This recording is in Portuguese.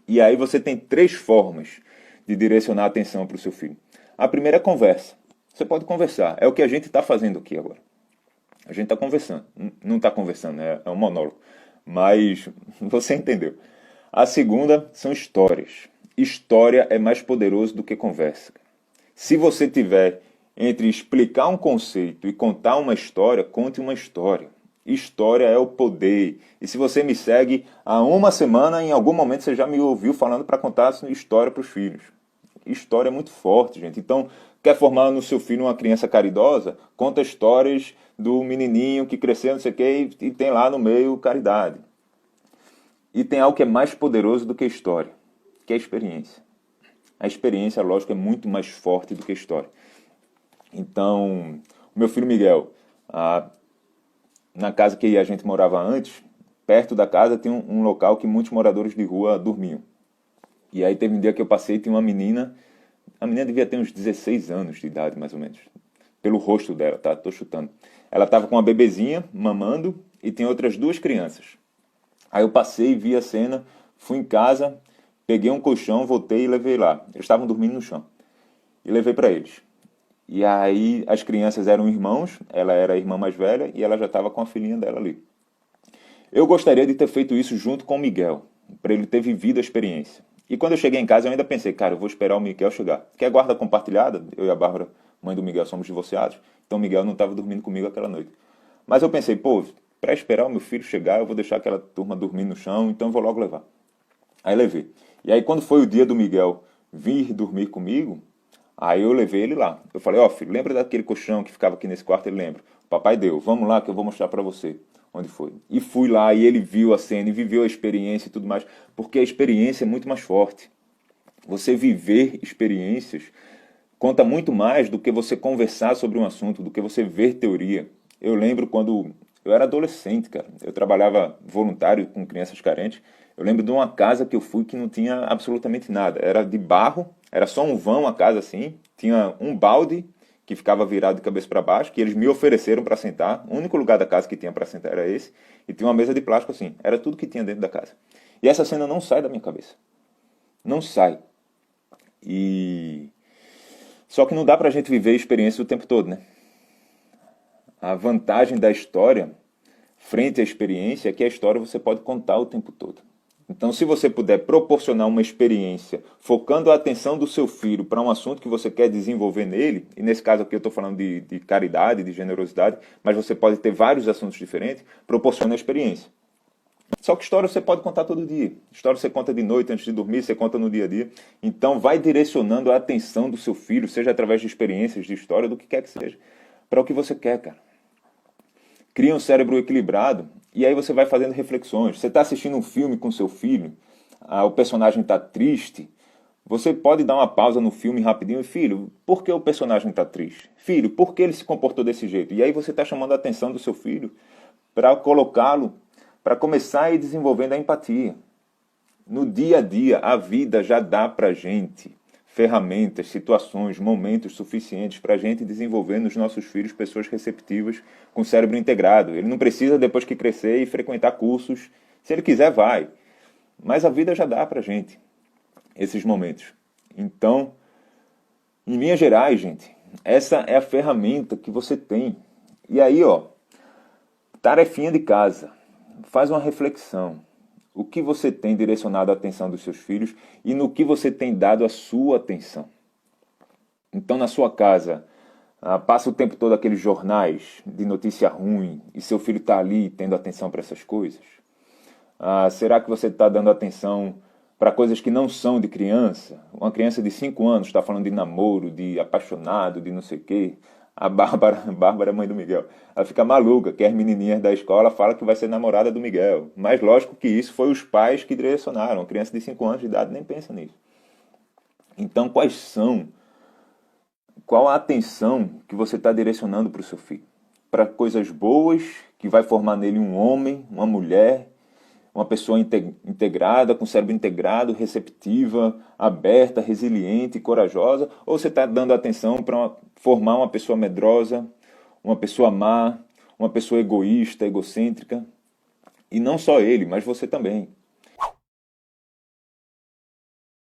E aí você tem 3 formas de direcionar a atenção para o seu filho. A primeira é conversa. Você pode conversar. É o que a gente está fazendo aqui agora. A gente está conversando. Não está conversando, é um monólogo. Mas você entendeu. A segunda são histórias. História é mais poderoso do que conversa. Se você tiver entre explicar um conceito e contar uma história, conte uma história. História é o poder. E se você me segue há uma semana, em algum momento você já me ouviu falando para contar história para os filhos. História é muito forte, gente. Então, quer formar no seu filho uma criança caridosa? Conta histórias do menininho que cresceu, não sei o quê, e tem lá no meio caridade. E tem algo que é mais poderoso do que história, que é a experiência. A experiência, lógico, é muito mais forte do que a história. Então, o meu filho Miguel, na casa que a gente morava antes, perto da casa tem um local que muitos moradores de rua dormiam. E aí teve um dia que eu passei e tinha uma menina, a menina devia ter uns 16 anos de idade, mais ou menos, pelo rosto dela, tá? Tô chutando. Ela tava com uma bebezinha, mamando, e tem outras 2 crianças. Aí eu passei, vi a cena, fui em casa, peguei um colchão, voltei e levei lá. Eles estavam dormindo no chão. E levei para eles. E aí as crianças eram irmãos, ela era a irmã mais velha e ela já estava com a filhinha dela ali. Eu gostaria de ter feito isso junto com o Miguel, para ele ter vivido a experiência. E quando eu cheguei em casa eu ainda pensei, cara, eu vou esperar o Miguel chegar. Que é guarda compartilhada, eu e a Bárbara, mãe do Miguel, somos divorciados, então o Miguel não estava dormindo comigo aquela noite. Mas eu pensei, pô, para esperar o meu filho chegar, eu vou deixar aquela turma dormir no chão, então eu vou logo levar. Aí levei. E aí quando foi o dia do Miguel vir dormir comigo, aí eu levei ele lá. Eu falei, ó filho, lembra daquele colchão que ficava aqui nesse quarto? Ele lembra. O papai deu, vamos lá que eu vou mostrar pra você onde foi. E fui lá e ele viu a cena e viveu a experiência e tudo mais. Porque a experiência é muito mais forte. Você viver experiências conta muito mais do que você conversar sobre um assunto, do que você ver teoria. Eu lembro quando eu era adolescente, cara. Eu trabalhava voluntário com crianças carentes. Eu lembro de uma casa que eu fui que não tinha absolutamente nada. Era de barro, era só um vão a casa assim. Tinha um balde que ficava virado de cabeça para baixo, que eles me ofereceram para sentar. O único lugar da casa que tinha para sentar era esse. E tinha uma mesa de plástico assim. Era tudo que tinha dentro da casa. E essa cena não sai da minha cabeça. Não sai. E só que não dá pra gente viver a experiência o tempo todo, né? A vantagem da história frente à experiência é que a história você pode contar o tempo todo. Então, se você puder proporcionar uma experiência focando a atenção do seu filho para um assunto que você quer desenvolver nele, e nesse caso aqui eu estou falando de caridade, de generosidade, mas você pode ter vários assuntos diferentes, proporciona a experiência. Só que história você pode contar todo dia. História você conta de noite, antes de dormir, você conta no dia a dia. Então vai direcionando a atenção do seu filho, seja através de experiências, de história, do que quer que seja, para o que você quer, cara. Cria um cérebro equilibrado e aí você vai fazendo reflexões. Você está assistindo um filme com seu filho, o personagem está triste, você pode dar uma pausa no filme rapidinho e, filho, por que o personagem está triste? Filho, por que ele se comportou desse jeito? E aí você está chamando a atenção do seu filho para colocá-lo, para começar a ir desenvolvendo a empatia. No dia a dia, a vida já dá para a gente ferramentas, situações, momentos suficientes para a gente desenvolver nos nossos filhos pessoas receptivas com cérebro integrado. Ele não precisa, depois que crescer, e frequentar cursos. Se ele quiser, vai. Mas a vida já dá para a gente esses momentos. Então, em linhas gerais, gente, essa é a ferramenta que você tem. E aí, ó, tarefinha de casa. Faz uma reflexão. O que você tem direcionado a atenção dos seus filhos e no que você tem dado a sua atenção. Então, na sua casa, passa o tempo todo aqueles jornais de notícia ruim e seu filho está ali tendo atenção para essas coisas? Será que você está dando atenção para coisas que não são de criança? Uma criança de 5 anos está falando de namoro, de apaixonado, de não sei o quê. A Bárbara, mãe do Miguel, ela fica maluca, que as menininhas da escola falam que vai ser namorada do Miguel. Mas lógico que isso foi os pais que direcionaram. Uma criança de 5 anos de idade nem pensa nisso. Então, qual a atenção que você está direcionando para o seu filho? Para coisas boas, que vai formar nele um homem, uma mulher, uma pessoa integrada, com cérebro integrado, receptiva, aberta, resiliente, corajosa, ou você está dando atenção para formar uma pessoa medrosa, uma pessoa má, uma pessoa egoísta, egocêntrica? E não só ele, mas você também.